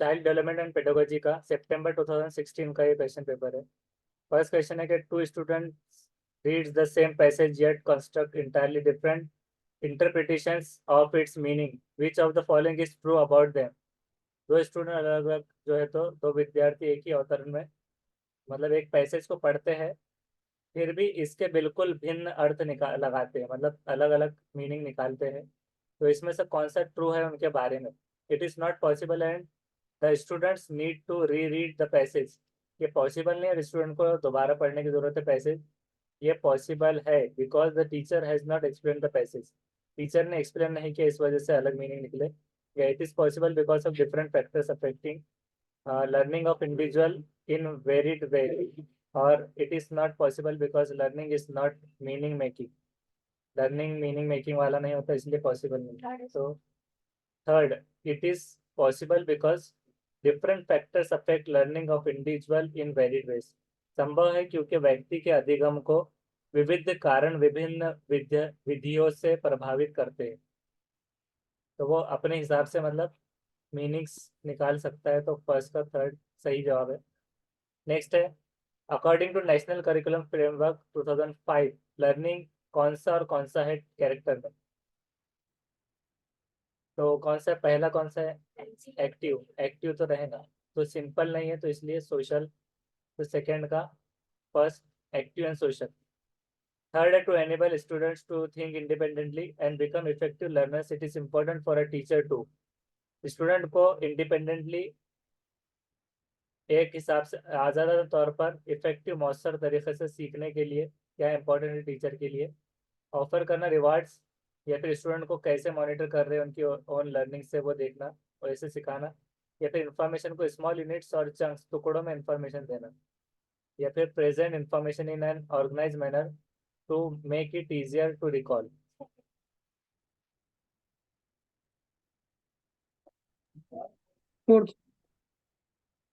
Child development and pedagogy का सितंबर 2016 का ये क्वेश्चन पेपर है। फर्स्ट क्वेश्चन है कि two students reads the same passage yet construct entirely different interpretations of its meaning. Which of the following is true about them? दो student अलग अलग जो है तो दो विद्यार्थी एक ही अवतरण में मतलब एक पैसेज को पढ़ते हैं, फिर भी इसके बिल्कुल भिन्न अर्थ निकाल लगाते हैं, मतलब अलग अलग मीनिंग निकालते हैं। तो इसमें से कौन सा ट्रू है उनके बारे में? It is not possible and the students need to reread the passage. ये पॉसिबल नहीं है, स्टूडेंट को दोबारा पढ़ने की जरूरत है पैसेज। ये पॉसिबल है because the teacher has not explain the passage. Teacher ने एक्सप्लेन नहीं किया, इस वजह से अलग मीनिंग निकले। या it is possible because of different factors affecting learning of individual in varied way. और it is not possible because learning is not meaning making. Learning meaning making वाला नहीं होता, इसलिए पॉसिबल नहीं। तो third, it is possible because different factors affect learning of individual in varied veg. संभव है क्योंकि व्यक्ति के अधिगम को विविध कारण विभिन्न विधियों से प्रभावित करते हैं। तो वो अपने हिसाब से मतलब मीनिंग्स निकाल सकता है। तो फर्स्ट का थर्ड सही जवाब है। नेक्स्ट है, according to national curriculum framework 2005 learning कौन सा है कैरेक्टर में? तो कौन सा पहला कौन सा है? एक्टिव। एक्टिव तो रहेगा, तो सिंपल नहीं है तो इसलिए सोशल। तो सेकंड का first, active and social. Third है, to enable students to think independently and become effective learners it is important for a teacher to. Student को इंडिपेंडेंटली एक हिसाब से आज़ादा तौर पर इफेक्टिव मौसर तरीके से सीखने के लिए क्या इंपॉर्टेंट है टीचर के लिए? ऑफर करना रिवार्ड्स, या फिर स्टूडेंट को कैसे मॉनिटर कर रहे हैं उनकी ओन लर्निंग से वो देखना और ऐसे सिखाना, या फिर इंफॉर्मेशन को स्मॉल यूनिट्स और चंक्स टुकड़ों में इंफॉर्मेशन देना, या फिर present information in an organize manner to make it easier to recall. Fourth.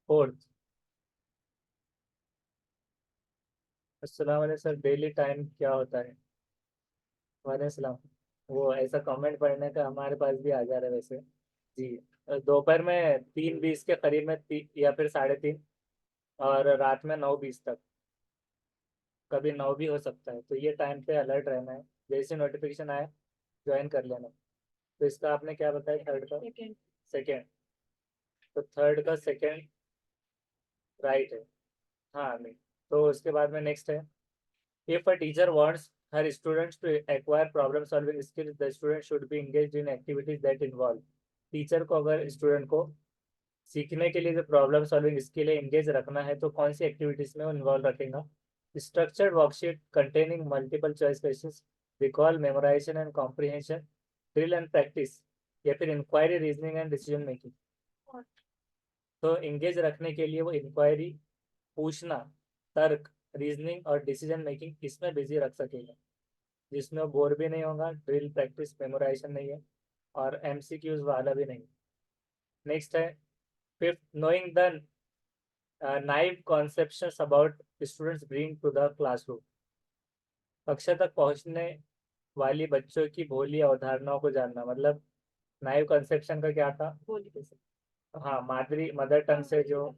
Fourth. अस्सलाम वालेकुम सर, डेली टाइम क्या होता है? वालेकुम सलाम। वो ऐसा कमेंट पढ़ने का हमारे पास भी आ जा रहा है वैसे। जी, दोपहर में 3:20 के करीब में या फिर 3:30, और रात में 9:20 तक। कभी 9 भी हो सकता है, तो ये टाइम पे अलर्ट रहना है। जैसे नोटिफिकेशन आए ज्वाइन कर लेना। तो इसका आपने क्या बताया थर्ड का? सेकेंड। तो थर्ड का सेकेंड राइट है। हाँ नहीं। तो उसके बाद में नेक्स्ट है, if a teacher wants her students to acquire problem solving skills the student should be engaged in activities that involve. Teacher को अगर स्टूडेंट को सीखने के लिए जो प्रॉब्लम सॉल्विंग स्किल है एंगेज रखना है, तो कौन सी एक्टिविटीज में वो इन्वॉल्व रखेगा? Structured worksheet containing multiple choice questions, recall memorization and comprehension, drill and practice, या फिर inquiry reasoning and decision making. तो एंगेज रखने के लिए वो इंक्वायरी, पूछना, तर्क, रीजनिंग और डिसीजन मेकिंग इसमें बिजी रख सकेगा, जिसमें वो बोर भी नहीं होगा। ड्रिल प्रैक्टिस मेमोराइजेशन नहीं है, और एमसीक्यूज वाला भी नहीं। नेक्स्ट है, fifth, knowing the naive conceptions about students bring to the classroom. कक्षा तक पहुंचने वाली बच्चों की भोली अवधारणाओं को जानना, मतलब नाइव कंसेप्शन का क्या था? हाँ, मादरी मदर टंग से जो,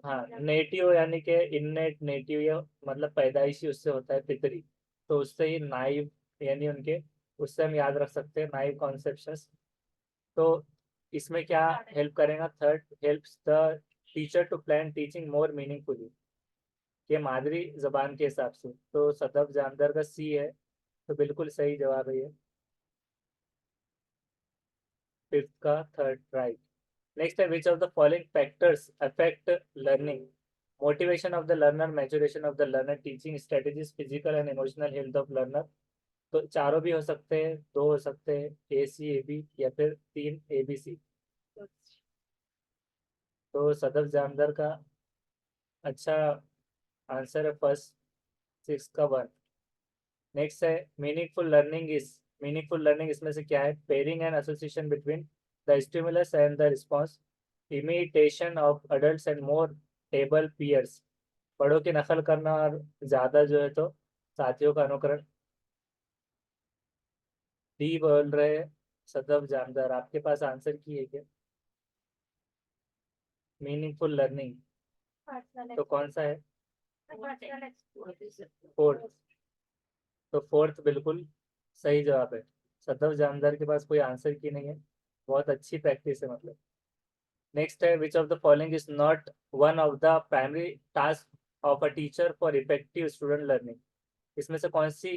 हाँ नेटिव यानी कि इननेट नेटिव, या मतलब पैदाइशी उससे होता है पितरी, तो उससे ही नाइव यानी उनके, उससे हम याद रख सकते हैं नाइव कॉन्सेप्शंस। तो इसमें क्या हेल्प करेगा? Third, helps the teacher to plan teaching more meaningfully, ये मादरी जबान के हिसाब से। तो सदफ जानदार का सी है, तो बिल्कुल सही जवाब है ये, फिफ्थ का थर्ड राइट। नेक्स्ट है, which of the following factors affect learning? Motivation of the learner, maturation of the learner, teaching strategies, physical and emotional health of learner. तो चारों भी हो सकते हैं, दो हो सकते हैं, ए सी ए बी, या फिर तीन ए बी सी। तो सदफ जानदार का अच्छा आंसर है फर्स्ट, सिक्स का वन। नेक्स्ट है, meaningful learning is, meaningful learning इसमें से क्या है? Pairing and association between the stimulus and the response, imitation of adults and more table peers, बड़ों की नकल करना और ज़्यादा जो है तो साथियों का अनुकरण। डी बोल रहे हैं सदफ जानदार, आपके पास आंसर की है क्या? मीनिंगफुल लर्निंग, तो कौन सा है? फोर्थ। तो फोर्थ बिल्कुल सही जवाब है। सदव जानदार के पास कोई आंसर की नहीं है, बहुत अच्छी प्रैक्टिस है मतलब। नेक्स्ट है, which of the following is not one of the primary task of a teacher for effective student learning. इसमें से कौन सी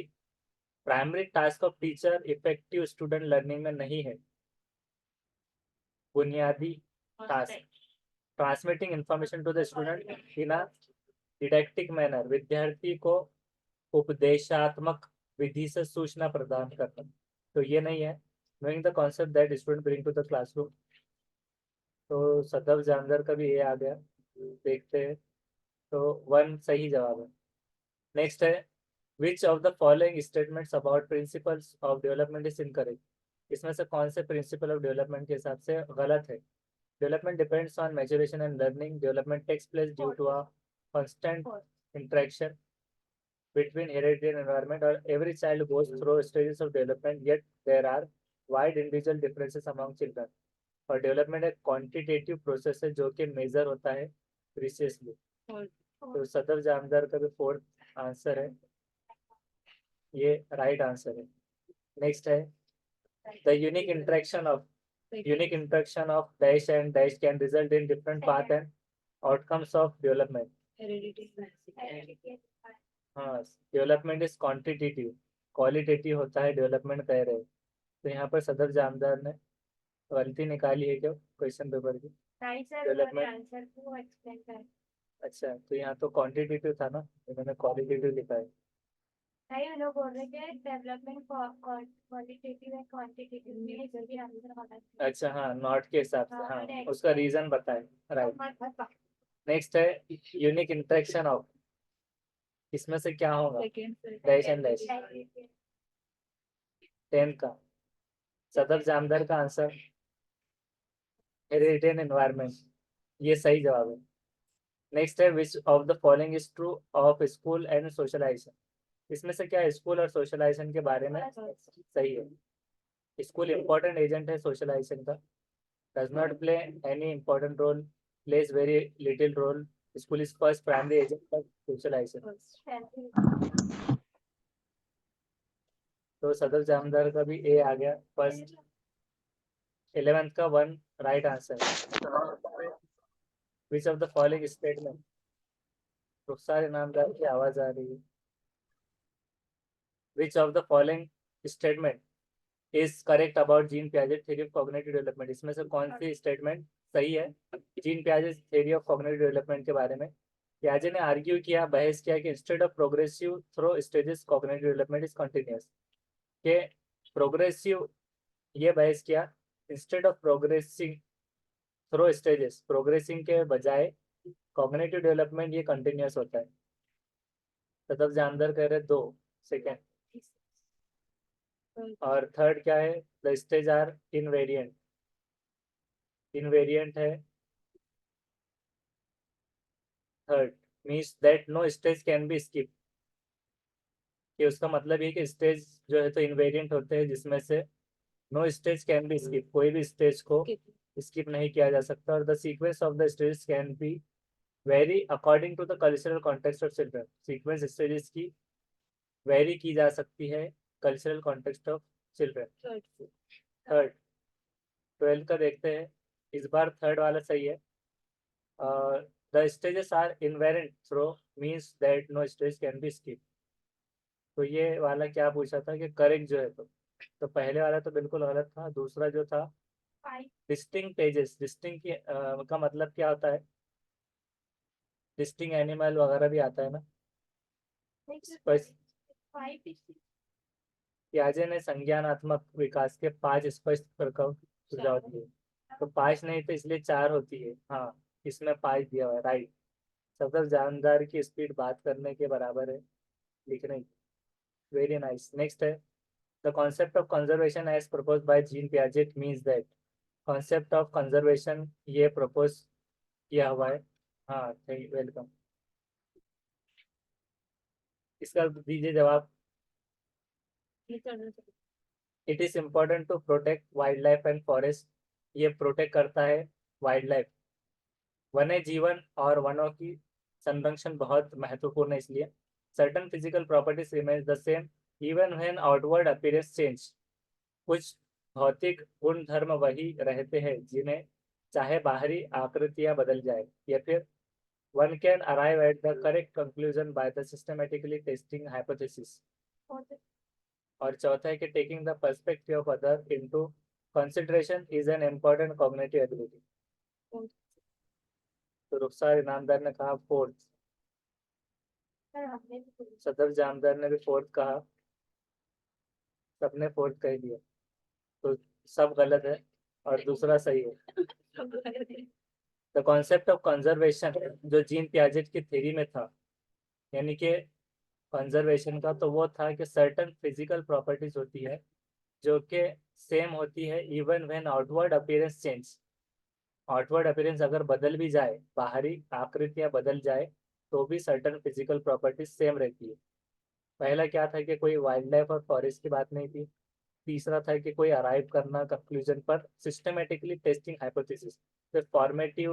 primary task of teacher effective student learning में नहीं है? बुनियादी task, transmitting information to the student in a didactic manner, विद्यार्थी को उपदेशात्मक विधि से सूचना प्रदान करना, तो ये नहीं है। Knowing the concept that student bring to the classroom, तो सदव जानवर का भी ये आ गया, देखते हैं। तो वन सही जवाब है। नेक्स्ट है, which of the following statements about principles of development is incorrect. इसमें से कौन से प्रिंसिपल ऑफ डेवलपमेंट के हिसाब से गलत है? Development depends on maturation and learning, development takes place due to a constant interaction between hereditary and environment, or every child goes through stages of development, yet there are wide individual differences among children, और development एक quantitative process है जो कि major होता है प्रीसियसली। तो सदर जानदार का भी फोर्थ आंसर है, ये राइट आंसर है। नेक्स्ट है, the unique interaction of dash and dash can result in different path and outcomes of development. हाँ, डेवलपमेंट इज क्वांटिटेटिव, क्वालिटेटिव होता है डेवलपमेंट कह रहे हैं। तो यहाँ पर सदर जामदार ने गलती निकाली है क्या क्वेश्चन पेपर की? डेवलपमेंट, अच्छा, तो यहाँ तो क्वांटिटेटिव था ना, इन्होंने क्वालिटेटिव लिखा है। नहीं, लोग बोल रहे थे डेवलपमेंट क्वालिटेटिव है, क्वांटिटेटिव में जो भी आंसर होना चाहिए। अच्छा हाँ, नॉट के हिसाब से, हाँ उसका रीजन बताए, राइट। नेक्स्ट है, यूनिक इंटरेक्शन ऑफ, इसमें से क्या होगा? डैश एंड डैश, 10 का सदर जामदार का आंसर हेरिटेज एनवायरमेंट, ये सही जवाब है। नेक्स्ट है, which of the following is true of school and socialization. इसमें से क्या स्कूल और सोशलाइजेशन के बारे में सही है? स्कूल इंपॉर्टेंट एजेंट है सोशलाइजेशन का, does not play any important role, plays very little role, school is first primary agent of socialization. तो सदर जामदार का भी ए आ गया फर्स्ट। 11th का one right answer. Which of the following statement, तो सारे नामदार की आवाज आ रही है। Which of the following statement is correct about gene Piaget theory of cognitive development. इसमें से कौन सी स्टेटमेंट सही है gene Piaget theory of cognitive development के बारे में? पियाजे ने आर्ग्यू किया, बहस किया कि instead of progressive through stages cognitive development is continuous, के प्रोग्रेसिव, ये बहस किया, instead of progressing through stages, progressing के बजाय कॉग्निटिव डेवलपमेंट ये कंटिन्यूअस होता है। तब जानदार कह रहे दो, सेकेंड। और थर्ड क्या है? The stage are invariant, invariant है third, means that no stage can be skip, कि उसका मतलब ये कि स्टेज जो है तो इनवेरिएंट होते हैं जिसमें से no stage can be skip, कोई भी स्टेज को स्किप नहीं किया जा सकता। और the sequence of the stage can be vary according to the cultural context of children, sequence stages की वेरी की जा सकती है cultural context of children. Third, 12 का देखते हैं, इस बार थर्ड वाला सही है। The stages are invariant through means that no stage can be skip, तो ये वाला क्या पूछा था कि करेक्ट जो है, तो पहले वाला तो बिल्कुल गलत था। दूसरा जो था डिस्टिंक्ट एजेस, डिस्टिंक्ट का मतलब क्या होता है? डिस्टिंक्ट एनिमल वगैरह भी आता है ना। पियाजे ने संज्ञानात्मक विकास के 5 स्पष्ट प्रकार सुझाव दिए, तो 5 नहीं तो इसलिए 4 होती है, हाँ इसमें 5 दिया हुआ है, राइट। सफल जानदार की स्पीड बात करने के बराबर है लिखने की, वेरी नाइस। नेक्स्ट है, the concept of conservation as propose by Jean Piaget means that, concept of conservation ये प्रपोज किया हुआ है, हाँ थैंक वेलकम। इसका दीजिए जवाब। It is important to protect wild life and forest, ये प्रोटेक्ट करता है वाइल्ड लाइफ वन्य जीवन और वनों की संरक्षण बहुत महत्वपूर्ण है, इसलिए certain physical properties remain the same even when outward appearance change. कुछ भौतिक गुण धर्म वही रहते हैं जिन्हें चाहे बाहरी आकृतियां बदल जाए, या फिर one can arrive at the correct conclusion by the systematically testing hypothesis। और चौथा है कि taking the perspective of other into consideration is an important cognitive ability। तो रुखसार इनामदार ने कहा फोर्थ, सदर जामदार ने भी फोर्थ कहा, सबने फोर्थ कह दिया, तो सब गलत है और दूसरा सही है। द कॉन्सेप्ट ऑफ कंजर्वेशन जो जीन पियाजेट की थ्योरी में था, यानी कि कंजर्वेशन का, तो वो था कि सर्टन फिजिकल प्रॉपर्टीज होती है जो कि सेम होती है even when outward appearance change. Outward appearance अगर बदल भी जाए, बाहरी आकृतियां बदल जाए, तो भी सर्टन फिजिकल प्रॉपर्टीज सेम रहती है। पहला क्या था कि कोई वाइल्ड लाइफ और फॉरेस्ट की बात नहीं थी। तीसरा था कि कोई अराइव करना कंक्लूजन पर सिस्टमेटिकली टेस्टिंग हाइपोथेसिस। फिर फॉर्मेटिव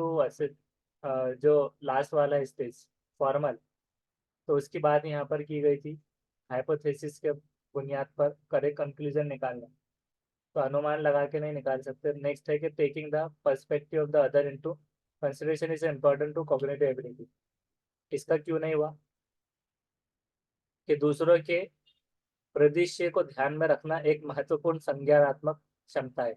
जो लास्ट वाला स्टेज फॉर्मल, तो उसकी बात यहाँ पर की गई थी हाइपोथेसिस के बुनियाद पर करेक्ट कंक्लूजन निकालना। तो अनुमान लगा के नहीं निकाल सकते। नेक्स्ट है कि taking the perspective of the other into consideration is important to cognitive ability. इसका क्यों नहीं हुआ कि दूसरों के परिदृश्य को ध्यान में रखना एक महत्वपूर्ण संज्ञानात्मक क्षमता है।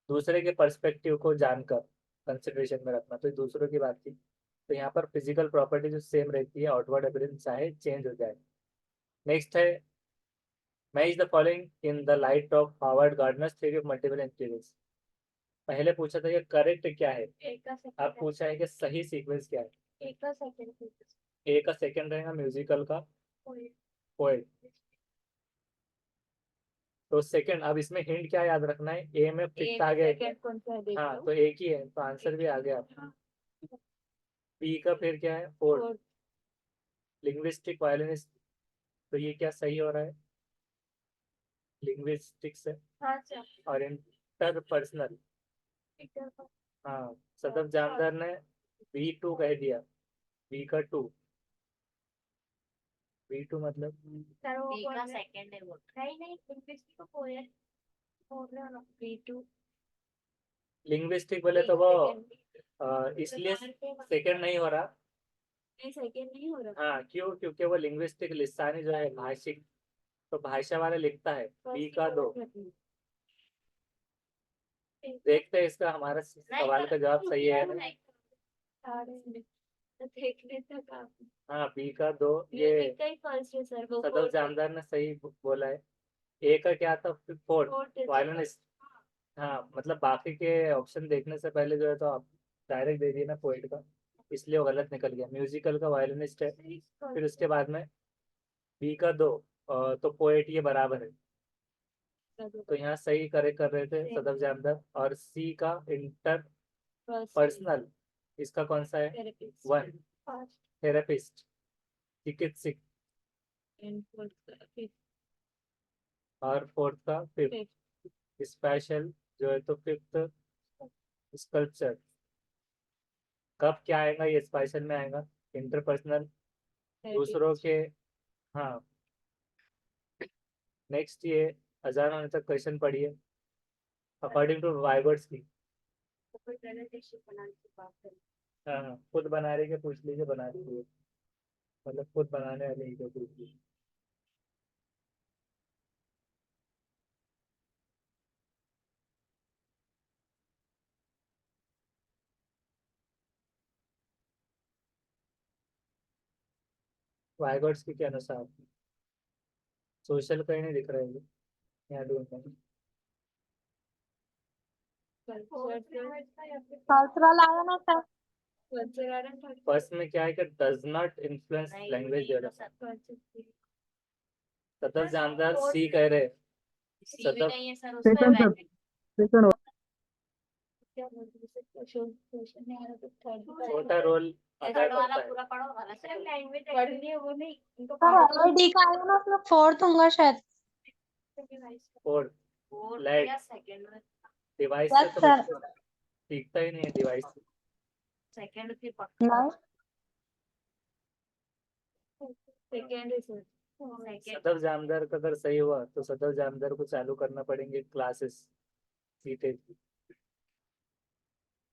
दूसरे के पर्सपेक्टिव को जानकर कंसिडरेशन में रखना, तो दूसरों की बात थी। तो यहाँ पर फिजिकल प्रॉपर्टी जो सेम रहती है, आउटवर्ड अपीयरेंस चाहे चेंज हो जाए। नेक्स्ट है match the following in the light of Harvard Gardner's theory of multiple intelligence. पहले पूछा था कि करेक्ट क्या है, अब पूछा है कि सही सीक्वेंस क्या है। ए का सेकंड रहेगा म्यूजिकल का पोएट, तो सेकंड। अब इसमें हिंट क्या याद रखना है, ए में फिफ्थ आ गया, हाँ तो एक ही है, तो आंसर भी आ गया। बी का फिर क्या है, फोर्थ, लिंग्विस्टिक वायलिनिस्ट, तो ये क्या सही हो रहा है, लिंग्विस्टिक्स है। और इंटरपर्सनल, हाँ सदफ जामदार ने B2 कह दिया, बी का 2, B2 मतलब सेकंड है वो, नहीं नहीं लिंग्विस्टिक को पोएट बोल रहे हो ना, B2 लिंग्विस्टिक बोले तो वो इसलिए सेकंड नहीं हो रहा। सेकंड नहीं हो रहा। हाँ क्यों, क्योंकि वो लिंग्विस्टिक लिसानी जो है भाषिक, तो भाषा वाला लिखता है। बी का 2, देखते हैं इसका हमारा सवाल का जवाब सही है। देखने तक हाँ बी का 2, ये सदफ जानदार ने सही बोला है। ए का क्या था, फोर्थ वायलिनिस्ट। हाँ मतलब बाकी के ऑप्शन देखने से पहले जो है तो आप डायरेक्ट दे दिए ना पोएट का, इसलिए वो गलत निकल गया। म्यूजिकल का वायलिनिस्ट है, फिर उसके बाद में बी का 2, तो पोएट ये बराबर है। तो यहाँ सही करेक्ट कर रहे थे सदफ जानदार। और सी का इंटर पर्सनल, इसका कौन सा है, 1 थेरेपिस्ट, चिकित्सक। और फोर्थ का 5th स्पेशल, जो है तो 5th स्कल्पचर। कब क्या आएगा, ये स्पेशल में आएगा, इंटरपर्सनल दूसरों के। हाँ नेक्स्ट ये अजान होने तक क्वेश्चन पढ़िए अकॉर्डिंग टू वाइवर्ड्स की। हाँ हाँ खुद बना रहे के पूछ लीजिए, बना लीजिए, मतलब खुद बनाने वाले ही को पूछ लीजिए। वाइवर्ड्स की के अनुसार सोशल कहीं नहीं दिख रहा है, यहाँ ढूंढना है। कल्चरल आया ना सर। फर्स्ट में क्या है कि does not influence language development. Sadaf जानदार सी कह रहे, सदफ सेकंड सर, सेकंड छोटा रोल अदा करता है। सर एलआईडी का आया ना, उसमें फोर्थ होगा शायद। फोर्थ लाइट डिवाइस से यस तो सर। बच्चे सीखता ही नहीं है डिवाइस से। सेकंड की नहीं सेकंड रिसर्च सेकंड सदर जामदार का अगर सही हुआ तो सदर जामदार को चालू करना पड़ेंगे क्लासेस सीटेट की।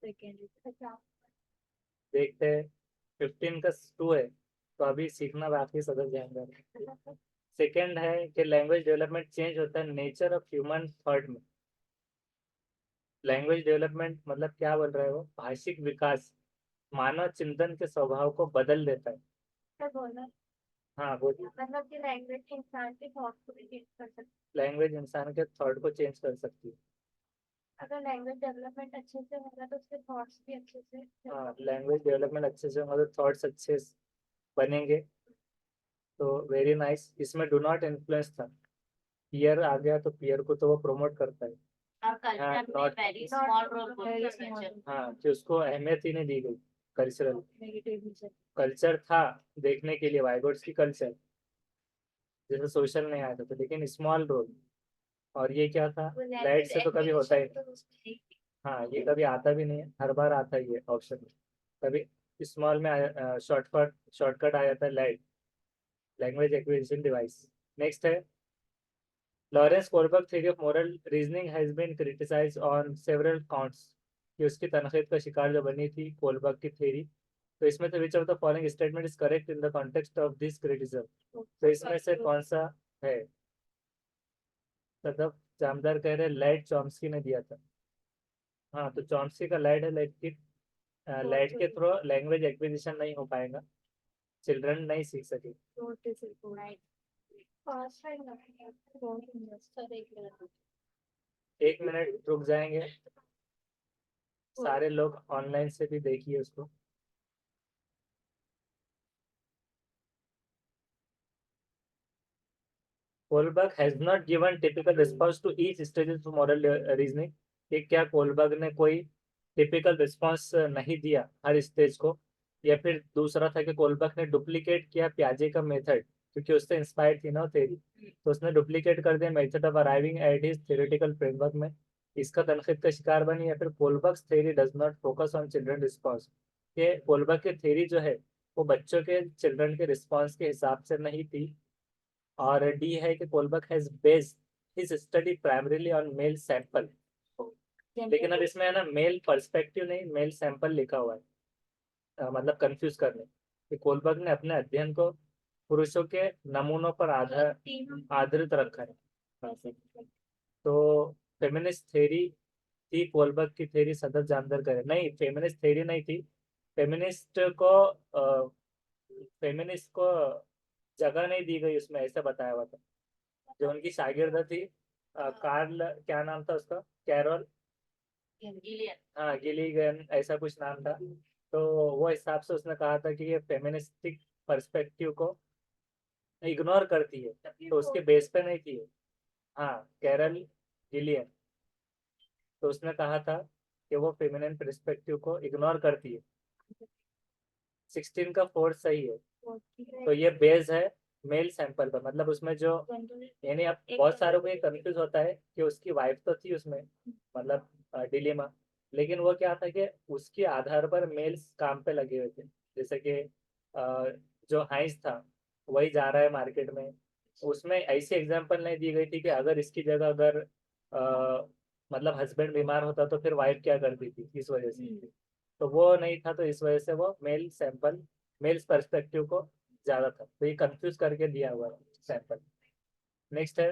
सेकंड अच्छा देखते हैं 15 का 2 है तो अभी सीखना बाकी है सदर जामदार। सेकंड है कि लैंग्वेज डेवलपमेंट चेंज होता है नेचर ऑफ ह्यूमन थॉट में। लैंग्वेज डेवलपमेंट मतलब क्या बोल रहे हो, भाषिक विकास मानव चिंतन के स्वभाव को बदल देता है। क्या बोला हाँ बोलिए। मतलब कि लैंग्वेज इंसान के थॉट को भी चेंज कर सकती लैंग्वेज इंसान के थॉट को चेंज कर सकती है। है अगर लैंग्वेज डेवलपमेंट अच्छे से होगा तो उसके थॉट्स भी अच्छे से हाँ लैंग्वेज डेवलपमेंट अच्छे से होगा तो थॉट्स अच्छे बनेंगे। तो वेरी नाइस। इसमें डू नॉट इन्फ्लुएंस था, पीयर आ गया तो पीयर को तो वो प्रमोट करता है। और हाँ कल्चर में not, very small role culture हाँ कि उसको अहमियत ही नहीं दी गई। कल्चरल नेगेटिव कल्चर था देखने के लिए वाइगोट्स की कल्चर, जैसे सोशल नहीं आया था तो, लेकिन स्मॉल रोल। और ये क्या था, लाइट से तो कभी होता ही नहीं। हाँ ये कभी आता भी नहीं है, हर बार आता ही है ऑप्शन में। कभी स्मॉल में शॉर्टकट शॉर्टकट आ जाता है light, language acquisition device. Next है Lawrence Kohlberg theory of moral reasoning has been criticised on several counts, कि उसकी तनकीद का शिकार जो बनी थी कोलबर्ग की थ्योरी। तो इसमें से विच of the following statement is correct in the context of this criticism. तो इसमें से कौन सा है। मतलब जामदार कह रहे लाइट चॉम्स्की ने दिया था। हाँ तो चॉम्स्की का लाइट है, लाइट के थ्रू लैंग्वेज एक्विजिशन नहीं हो पाएगा, चिल्ड्रन नहीं सीख सके। एक मिनट रुक जाएंगे, सारे लोग ऑनलाइन से भी देखिए उसको। Kohlberg has not given typical response to each stage of moral reasoning, कि क्या कोलबर्ग ने कोई टिपिकल रिस्पॉन्स नहीं दिया हर स्टेज को, या फिर दूसरा था कि कोलबर्ग ने डुप्लीकेट किया प्याजे का मेथड, क्योंकि उससे इंस्पायर्ड थी ना थ्योरी, तो उसने डुप्लीकेट कर दिया method of arriving at his theoretical framework में, इसका तनकीद का शिकार बनी। या फिर Kohlberg's theory does not focus on children response, कि कोलबर्ग की थ्योरी जो है वो बच्चों के चिल्ड्रन के रिस्पॉन्स के हिसाब से नहीं थी। और डी है कि Kohlberg has based his study primarily on male sample, लेकिन अब इसमें है ना मेल पर्सपेक्टिव नहीं मेल सैंपल लिखा हुआ है। मतलब कंफ्यूज करने कि कोलबर्ग ने अपने अध्ययन को पुरुषों के नमूनों पर आधारित रखा है। तो फेमिनिस्ट थ्योरी थी कोलबर्ग की थ्योरी, सदर जानकर करे नहीं, फेमिनिस्ट थ्योरी नहीं थी। फेमिनिस्ट को फेमिनिस्ट को जगह नहीं दी गई उसमें, ऐसा बताया हुआ था। जो उनकी शागिर्द थी कार्ल, क्या नाम था उसका, कैरोल, हाँ गिलीगन ऐसा कुछ नाम था। तो वो हिसाब से उसने कहा था कि ये फेमिनिस्टिक पर्सपेक्टिव को इग्नोर करती है, तो उसके बेस पे नहीं थी। हाँ कैरल गिलियन, तो उसने कहा था कि वो फेमिनिन पर्सपेक्टिव को इग्नोर करती है। 16 का 4 सही है। तो ये बेस है मेल सैंपल पर, मतलब उसमें जो यानी अब बहुत सारों को ये कंफ्यूज होता है कि उसकी वाइफ तो थी उसमें, मतलब डिलेमा, लेकिन वो क्या था कि उसके आधार पर मेल्स काम पे लगे हुए थे। जैसे कि जो हाइंस था वही जा रहा है मार्केट में, उसमें ऐसी एग्जांपल नहीं दी गई थी कि अगर इसकी जगह अगर मतलब हस्बैंड बीमार होता तो फिर वाइफ क्या करती थी, इस वजह से। तो वो नहीं था, तो इस वजह से वो मेल सैंपल मेल्स पर्सपेक्टिव को ज्यादा था, तो ये कंफ्यूज करके दिया हुआ है सैंपल। नेक्स्ट है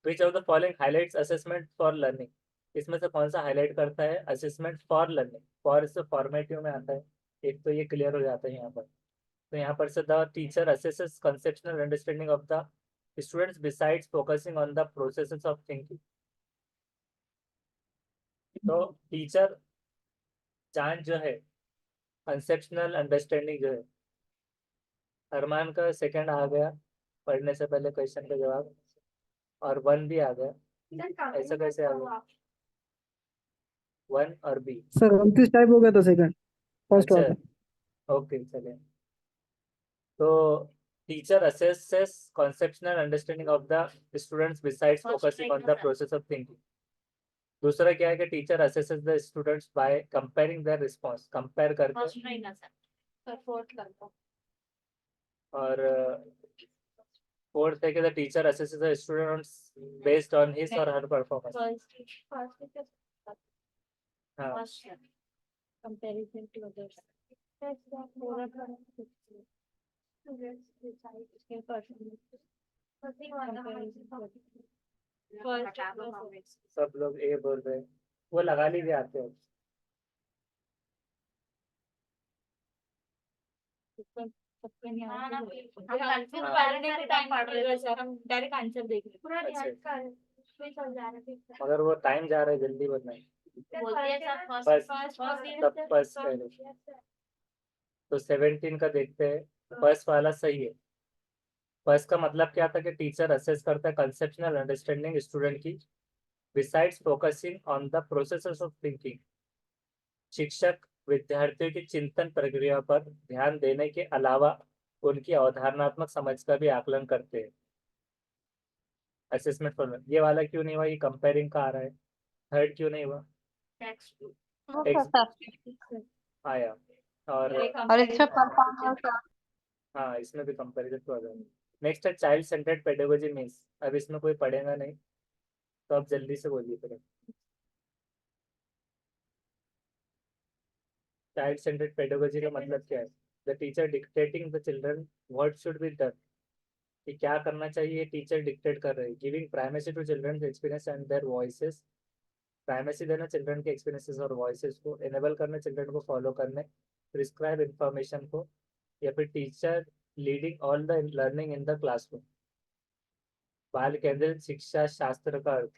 which of the following highlights assessment for learning, इसमें से कौन सा हाईलाइट करता है असेसमेंट फॉर लर्निंग। फॉर से फॉर्मेटिव में आता है, एक तो ये क्लियर हो जाता है यहाँ पर। तो यहाँ पर से the teacher assesses conceptional understanding of the students besides focusing on the processes of thinking. तो टीचर जांच जो है कंसेप्शनल अंडरस्टैंडिंग जो है, अरमान का सेकंड आ गया पढ़ने से पहले क्वेश्चन का जवाब, और 1 भी आ गया। ऐसा कैसे आ गया 1 और बी। सर 29 टाइप हो गया था सेकंड, फर्स्ट अच्छा वाला। ओके चले। तो teacher assesses conceptual understanding of the students besides focusing on the process of thinking। दूसरा क्या है कि teacher assesses the students by comparing their response, compare करके। फर्स्ट रहेगा सर, फोर्थ करता और फोर्थ है कि the teacher assesses the students based on his और हर परफॉर्मेंस। फर्स्ट हाँ, फर्स्ट कंपैरिजन टू अदर्स, पूरा स्टूडेंट्स डिसाइड इसके परफॉर्मेंस फर्स्ट सब लोग ए बोल रहे हैं, वो लगा लीजिए आते हो। सबके नहीं आता, हम कंफ्यूज पहले नहीं टाइम पढ़ रहे थे सर, हम डायरेक्ट आंसर देख रहे पूरा ध्यान कर उसमें चल जा रहा है। मगर वो टाइम जा रहा है, जल्दी बनना है। बोलते हैं सर फर्स्ट फर्स्ट तब फर्स्ट कह तो 17 का देखते हैं। फर्स्ट वाला सही है। फर्स्ट का मतलब क्या था कि टीचर असेस करता है कंसेप्शनल अंडरस्टैंडिंग स्टूडेंट की, besides focusing on the processes of thinking. शिक्षक विद्यार्थियों की चिंतन प्रक्रिया पर ध्यान देने के अलावा उनकी अवधारणात्मक समझ का भी आकलन करते हैं। असेसमेंट फॉर ये वाला क्यों नहीं हुआ, ये कंपेयरिंग का आ रहा है। थर्ड क्यों नहीं हुआ, वो टेक्स्ट सर आया। और और इसमें परफॉर्मेंस हाँ, इसमें भी कंपेरिजन तो आ जाएगा। नेक्स्ट है चाइल्ड सेंटर्ड पेडागोजी मीन्स। अब इसमें कोई पढ़ेगा नहीं, तो आप जल्दी से बोलिए फिर। चाइल्ड सेंटर्ड पेडागोजी का मतलब क्या है? The teacher dictating the children what should be done, कि क्या करना चाहिए टीचर डिक्टेट कर रहे हैं। Giving primacy to children experience and their voices, primacy देना चिल्ड्रन के एक्सपीरियंसेस और वॉइसेस को, एनेबल करना चिल्ड्रन को फॉलो करने प्रिस्क्राइब इंफॉर्मेशन को, या फिर teacher leading all the learning in the classroom. बाल केंद्रित शिक्षा शास्त्र का अर्थ।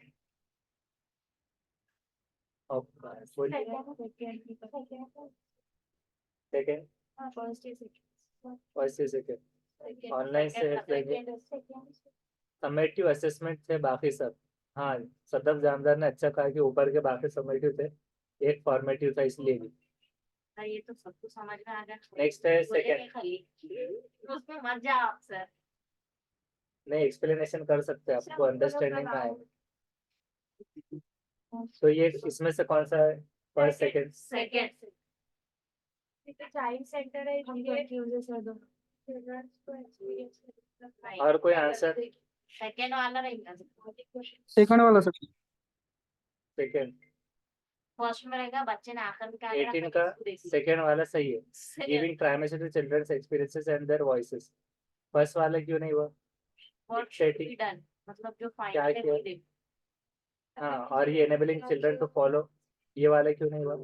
सेकेंड फर्स्ट सेकेंड ऑनलाइन से हेल्प लेंगे। समेटिव असेसमेंट थे बाकी सब। हाँ, सदफ जानदार ने अच्छा कहा कि ऊपर के बाकी समेटिव थे, एक फॉर्मेटिव था इसलिए भी। ये तो सबको समझ में आ गया। नेक्स्ट है सेकेंड। उसमें मत जाओ आप सर। नहीं, एक्सप्लेनेशन कर सकते हैं, आपको अंडरस्टैंडिंग में आएगा। तो ये इसमें से कौन सा है, first second? Second child centre है, हम कंफ्यूज है सर। दो चिल्ड्रंस को एक्सपीरियंस और कोई आंसर? सेकंड वाला रहेगा, सेकंड वाला सर। सेकेंड फर्स्ट में रहेगा बच्चे ने आकर क्या 18 का सेकेंड वाला सही है। Giving primacy to children's experiences and their voices. First वाला क्यों नहीं हुआ? डन मतलब जो क्या फाइनल किया? है। हाँ, और ये एनेबलिंग चिल्ड्रन टू फॉलो, ये वाला क्यों नहीं हुआ?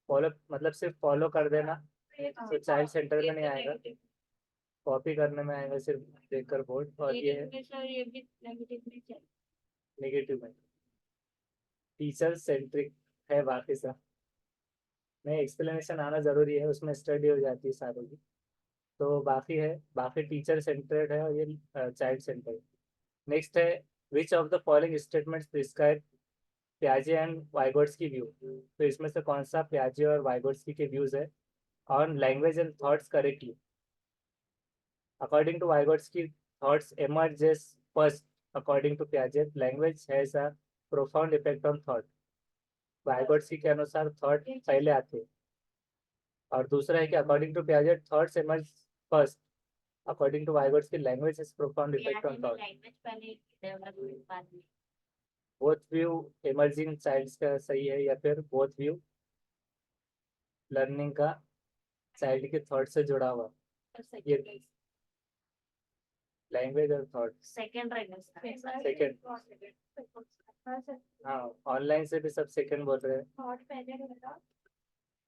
फॉलो मतलब सिर्फ फॉलो कर देना, तो चाइल्ड सेंटर में नहीं आएगा, कॉपी करने में आएगा सिर्फ देखकर बोर्ड। और ये है सर ये भी नेगेटिव में चल। नेगेटिव में। टीचर सेंट्रिक है बाकी सब में, एक्सप्लेनेशन आना जरूरी है, उसमें स्टडी हो जाती है सारों की। तो बाकी है, बाकी टीचर सेंटर्ड है और ये चाइल्ड सेंटर्ड। नेक्स्ट है which of the following statements describe प्याजे एंड वाइगोट्स्की व्यू। तो इसमें से कौन सा प्याजे और वाइगोट्स्की के व्यूज है on language and thoughts correctly? According to Vygotsky, thoughts emerge as first. According to Piaget, language has a profound effect on thought. Vygotsky के अनुसार थॉट पहले आते हैं। और दूसरा है कि according to Piaget thoughts emerge first. According to Vygotsky, language has profound effect on thought. Language पहले डेवलपमेंट बाद में। Both view emerging childs का सही है, या फिर both view लर्निंग का चाइल्ड के थॉट से जुड़ा हुआ। ये लैंग्वेज और थॉट सेकंड रहेगा सेकंड। हाँ, ऑनलाइन से भी सब सेकंड बोल रहे हैं, थॉट पहले रहेगा।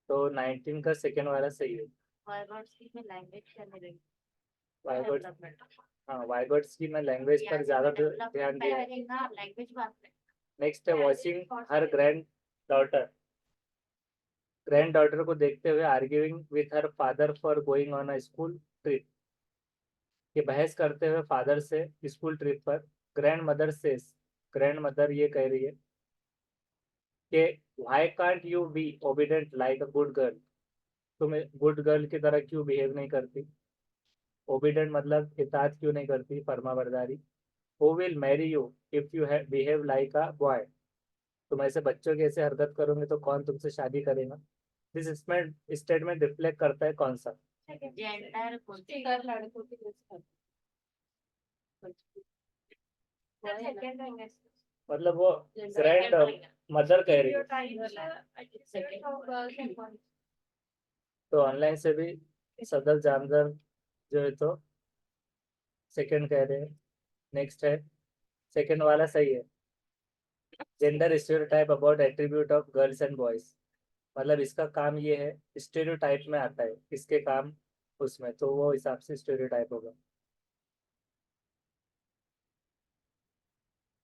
तो 19 का सेकंड वाला सही है। वाइगोट्स्की में लैंग्वेज पहले रहेगी। वाइगोट्स हाँ, वाइगोट्स्की में लैंग्वेज पर ज्यादा ध्यान दिया है। लैंग्वेज बात में। नेक्स्ट है वॉचिंग हर ग्रैंड डॉटर को देखते हुए arguing with her father for going on a school trip. ये बहस करते हुए फादर से स्कूल ट्रिप पर। ग्रैंड मदर से, ग्रैंड मदर ये कह रही है कि why can't you be obedient like a good girl, तुम गुड गर्ल की तरह क्यों बिहेव नहीं करती? ओबीडेंट मतलब इताअत क्यों नहीं करती, फर्मा बरदारी। Who will marry you if you behave like a boy, तुम ऐसे बच्चों की ऐसे हरकत करोगे तो कौन तुमसे शादी करेगा। दिस स्टेटमेंट रिफ्लेक्ट करता है कौन सा। जेंडर कर लड़कों की मतलब वो ग्रैंड मदर कह रही है। तो ऑनलाइन से भी सदर जानवर जो है तो सेकंड कह रहे हैं। नेक्स्ट है, सेकंड वाला सही है। Gender stereotype about attribute of girls and boys, मतलब इसका काम ये है, स्टेरियोटाइप में आता है इसके काम उसमें, तो वो हिसाब से स्टेरियोटाइप होगा।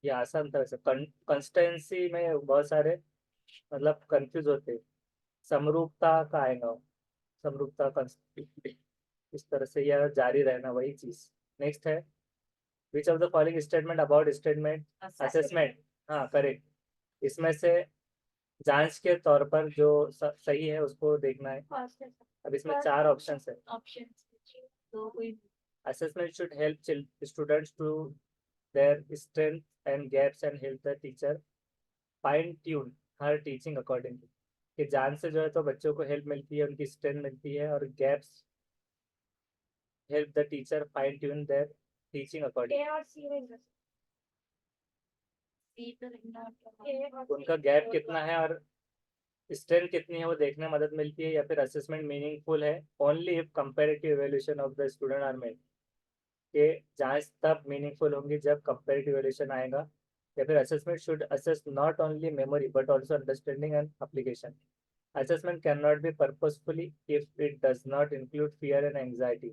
ये आसान तरह से कंस्टेंसी में बहुत सारे मतलब कंफ्यूज होते हैं। समरूपता का आएगा, समरूपता इस तरह से यह जारी रहना वही चीज। नेक्स्ट है, which of the following statement about statement assessment, हाँ करेक्ट, इसमें से जांच के तौर पर जो सही है उसको देखना है। अब इसमें 4 ऑप्शंस है। Assessment should help students to their strength and gaps and help the teacher fine tune her teaching accordingly, कि जान से जो है तो बच्चों को हेल्प मिलती है, उनकी स्ट्रेंथ मिलती है, और gaps help the teacher fine tune there teaching according. उनका गैप कितना है और स्ट्रेंथ कितनी है वो देखने में मदद मिलती है, या फिर असेसमेंट मीनिंगफुल है only if comparative evaluation of the student are made, कि जांच तब मीनिंगफुल होंगी जब कंपैरेटिव इवैल्यूएशन आएगा, या फिर assessment should assess not only memory but also understanding and application. Assessment can not be purposefully if it does not include fear and anxiety.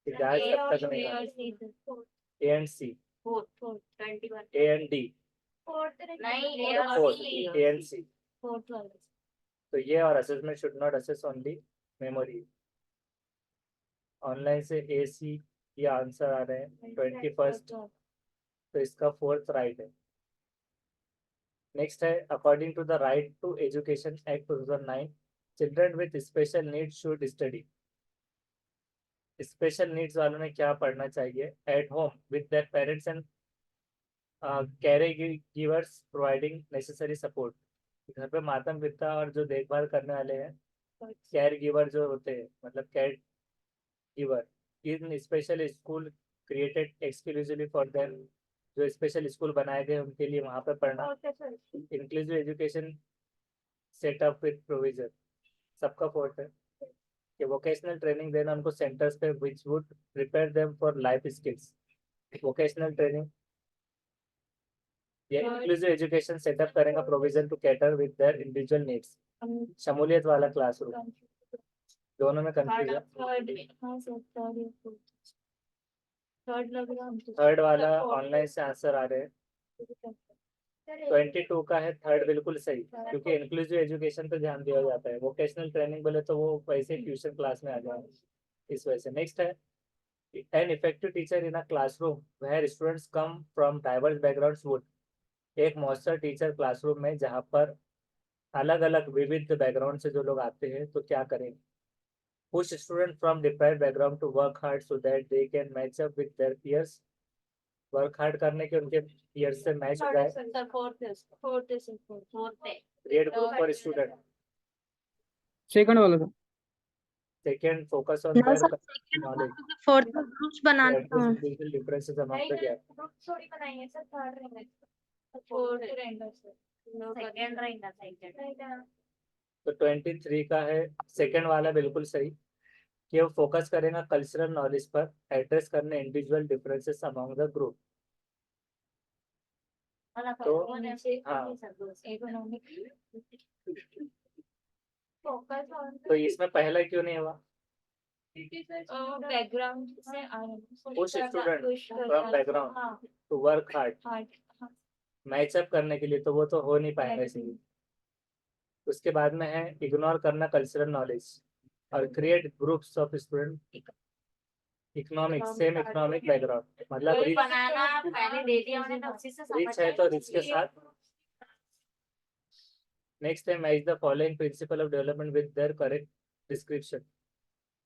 जांच तब तक नहीं आती। A and C, A and D, fourth A and C. तो ये और assessment should not assess only memory. Online से A सी ये आंसर आ रहे हैं 21st, तो इसका 4th राइट है। नेक्स्ट है, according to the right to education act 2009, children with special needs should study. Special needs वालों ने क्या पढ़ना चाहिए? At home with their parents and caregivers providing necessary support. घर पे माता पिता और जो देखभाल करने वाले हैं, केयर गिवर जो होते हैं, मतलब care giver in special school created exclusively for them, जो स्पेशल स्कूल बनाए गए उनके लिए वहाँ पे पढ़ना। Inclusive education setup with provision, सबका फोर्थ है कि वोकेशनल ट्रेनिंग देना उनको सेंटर्स पे which would prepare them for life skills. Vocational training, ये इंक्लूसिव एजुकेशन सेटअप करेगा provision to cater with their individual needs. शमूलियत वाला क्लासरूम, दोनों में कंफ्यूजन। थर्ड वाला ऑनलाइन से आंसर आ रहे हैं। 22 का है थर्ड बिल्कुल सही, क्योंकि इंक्लूसिव एजुकेशन पे ध्यान दिया जाता है। वोकेशनल ट्रेनिंग बोले तो वो वैसे ट्यूशन क्लास में आ जाए, इस वजह से। नेक्स्ट है, an effective teacher in a classroom where students come from diverse backgrounds would. एक मौसर टीचर क्लासरूम में जहाँ पर अलग अलग विविध बैकग्राउंड से जो लोग आते हैं तो क्या करेंगे? Push student from deprived background to work hard so that they can match up with their peers. Work hard करने के उनके पीयर्स से मैच हो जाए। Create group for student, second वाला सर। सेकंड फोकस ऑन ना their sir, second knowledge, fourth में groups बनाने हैं। Differences among the gap. तो 23 का है सेकंड वाला बिल्कुल सही, कि वो फोकस करेगा कल्चरल नॉलेज पर, एड्रेस करने individual differences among the group. तो हाँ, तो इसमें पहला क्यों नहीं हुआ? बैकग्राउंड से push student from background to work hard, match up करने के लिए, तो वो तो हो नहीं पाएगा इसलिए। उसके बाद में है इग्नोर करना कल्चरल नॉलेज और create groups of student economic same economic background, मतलब रिच है तो रिच के साथ। नेक्स्ट है, match the following principle of development with their correct description.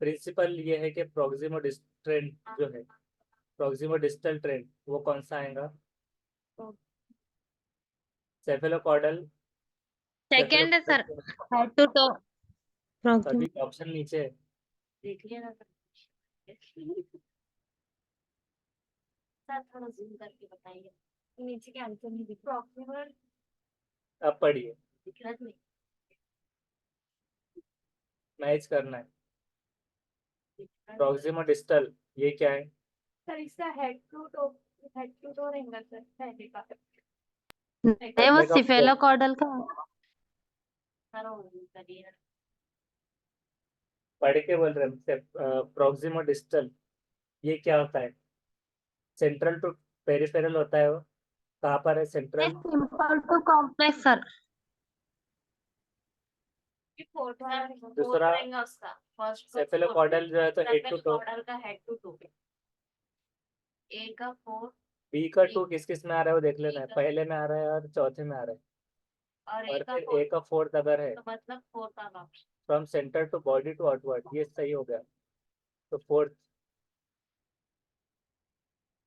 Principle ये है कि प्रोक्सिमो ट्रेंड जो है, प्रोक्सिमो डिस्टल ट्रेंड वो कौन सा आएगा? सेफेलोकॉर्डल सेकंड है sir, head to toe problem. सभी ऑप्शन नीचे है। देख लिया ना सर, थोड़ा जूम करके बताइए, नीचे के आंसर नहीं दिख प्रॉक्सिमल अब पढ़िए, दिख रहा नहीं, मैच करना है। दिख रहा प्रॉक्सिमो डिस्टल ये क्या है? सर, इसका हेड टू टो रहेगा सर, पहले का नहीं, वो सिफेलोकॉर्डल का है। सारा होल्ड करिए। पढ़ के बोल रहे हैं। प्रॉक्सिमो डिस्टल ये क्या होता है? सेंट्रल टू पेरिफेरल होता है वो। कहाँ पर है central? Simple to complex sir. दूसरा उसका फर्स्ट सेफेलोकॉर्डल जो है तो हेड टू टो। का हेड टू टो, ए का 4 बी का 2 किस किस में आ रहा है वो देख लेना है। पहले में आ रहा है और चौथे में आ रहा है, और और ए का फिर 4, ए का 4 अगर है तो मतलब 4 का option. From centre to body to outward, ये सही हो गया। तो फोर्थ,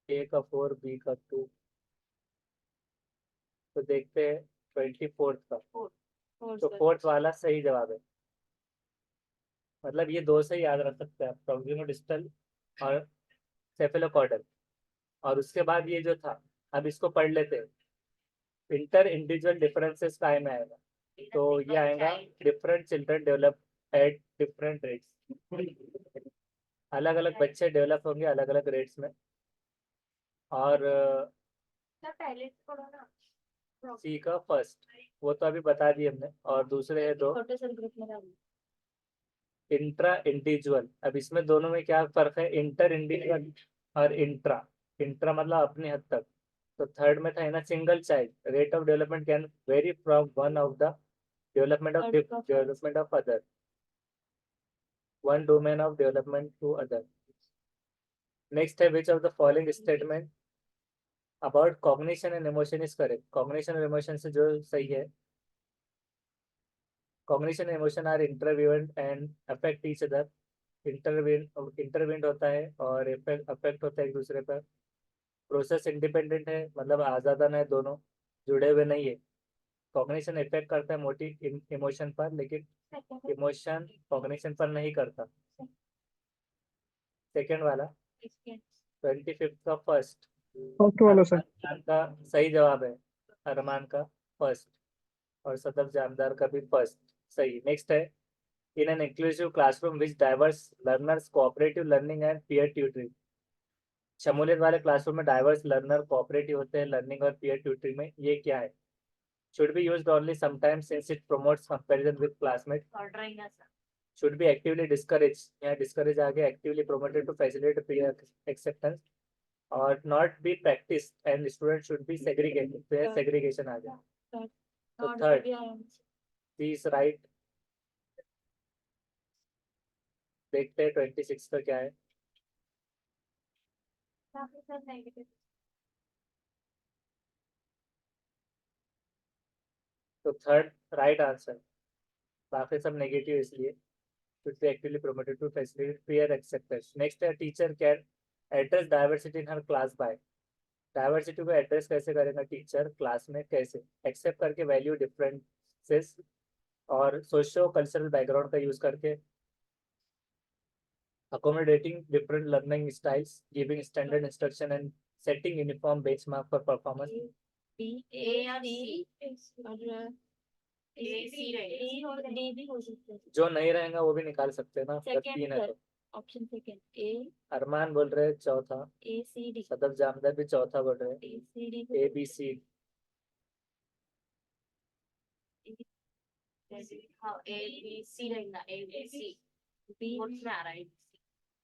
ए का 4 बी का 2, तो देखते हैं 24 का। तो फोर्थ वाला सही जवाब है। मतलब ये दो से ही याद रख सकते हैं आप, प्रॉक्सिमो डिस्टल और सेफेलोकॉर्डल। और उसके बाद ये जो था, अब इसको पढ़ लेते हैं। इंटर इंडिविजुअल डिफरेंसेस काय में आएगा? तो ये आएगा different children develop at different rates. अलग अलग बच्चे डेवलप होंगे अलग अलग रेट्स में। और पहले पढ़ो ना, सी का फर्स्ट, वो तो अभी बता दिए हमने। और दूसरे है दो छोटे से ग्रुप में डालो। Intra individual. अब इसमें दोनों में क्या फर्क है? इंटर इंडिविजुअल और इंट्रा। इंट्रा मतलब अपने हद तक। तो थर्ड में था ना single child rate of development can very from one of the development of other, one domain of development to other. Next है which of the following statement about cognition and emotion is correct? Cognition और emotion से जो सही है, cognition and emotion are intervened and affect each other. इंटरवेंट होता है और affect होता है एक दूसरे पर। प्रोसेस इंडिपेंडेंट है, मतलब आजादान है, दोनों जुड़े हुए नहीं है। कॉग्निशन इफेक्ट करता है मोटी इमोशन पर, लेकिन इमोशन कॉग्निशन पर नहीं करता। सेकेंड वाला 25 का फर्स्ट, फर्स्ट वाला सर। अरमान का सही जवाब है। अरमान का फर्स्ट और सदफ जानदार का भी फर्स्ट सही। नेक्स्ट है in an inclusive classroom which diverse learners cooperative learning and peer tutoring. शमूलियत वाले क्लासरूम में डाइवर्स लर्नर कोऑपरेटिव होते हैं लर्निंग और पीयर ट्यूटरिंग में, ये क्या है? Should be used only sometimes since it promotes comparison with classmate. should be actively discouraged, या discourage आगे actively promoted to facilitate peer acceptance, or not be practiced and students should be segregated, तो यह segregation आ गया। तो third is right। देखते हैं 26 का क्या है। तो थर्ड राइट आंसर, बाकी सब नेगेटिव इसलिए। should be actively promoted to facilitate peer acceptance। Next है teacher can address diversity in her class by. Diversity को एड्रेस कैसे करेगा टीचर क्लास में? कैसे? एक्सेप्ट करके वैल्यू डिफरेंसेस और सोशो कल्चरल बैकग्राउंड का यूज करके, accommodating different learning styles, giving standard instruction and setting uniform benchmark for performance। B, A और C और A, C रहेगा। और D भी हो सकता है। जो नहीं रहेगा वो भी निकाल सकते हैं ना, जब तीन है तो। ऑप्शन सेकंड A, अरमान बोल रहे चौथा, A C D, Sadaf Jamdar भी चौथा बोल रहे A C D, A B C. हाँ A B C रहेगा, A B C B fourth में आ रहा है,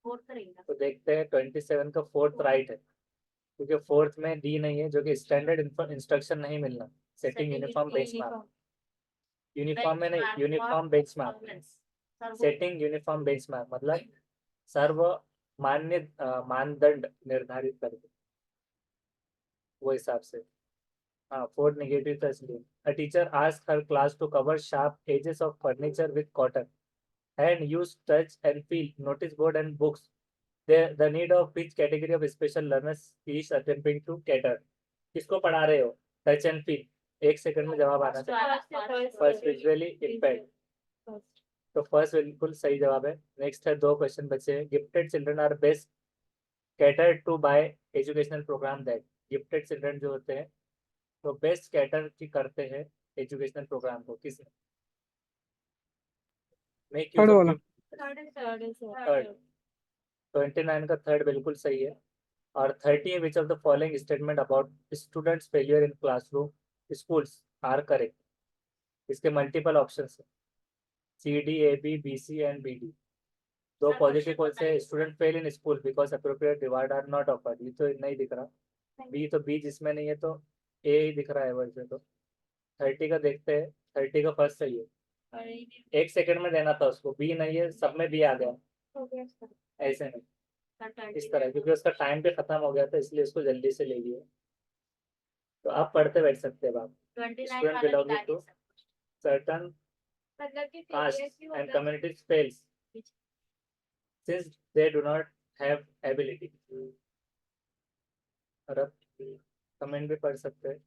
फोर्थ रहेगा। तो देखते हैं 27 का फोर्थ राइट है, क्योंकि फोर्थ में डी नहीं है, जो कि स्टैंडर्ड इंस्ट्रक्शन नहीं मिलना। सेटिंग यूनिफॉर्म बेंचमार्क, यूनिफॉर्म में नहीं, uniform benchmark. Setting uniform benchmark मतलब सर्व मान्य मानदंड निर्धारित करके, वो हिसाब से। हाँ फोर्थ नेगेटिव था इसलिए। A teacher ask her class to cover sharp edges of furniture with cotton and use touch and feel notice board and books. The need of which category of special learners is attempting to cater? किसको पढ़ा रहे हो? Touch and feel, 1 second में जवाब आना चाहिए। First visually impaired, तो first बिल्कुल सही जवाब है। नेक्स्ट है 2 क्वेश्चन बचे हैं। Gifted children are best catered to by educational programme that, gifted children जो होते हैं तो बेस्ट कैटर की करते हैं एजुकेशनल प्रोग्राम को, किस मेक यूज थर्ड ऑफ वाला। थर्ड, 29 का थर्ड बिल्कुल सही है। और 30 which of the following statement about students failure in classroom schools are correct, इसके मल्टीपल ऑप्शंस है, C D A B B C and B D. 2 positive कौन से, student fail in school because appropriate reward are not offered, ये तो नहीं दिख रहा। B तो बी जिसमें नहीं है तो ए ही दिख रहा है वैसे तो। 30 का देखते हैं, 30 का फर्स्ट सही है, 1 सेकंड में देना था उसको, बी नहीं है, सब में बी आ गया, ऐसे नहीं इस तरह, क्योंकि उसका टाइम भी खत्म हो गया था इसलिए उसको जल्दी से ले लिया। तो आप पढ़ते बैठ सकते हैं आप। Student belonging to certain caste and communities fails since they do not have ability। और अब कमेंट भी पढ़ सकते हैं।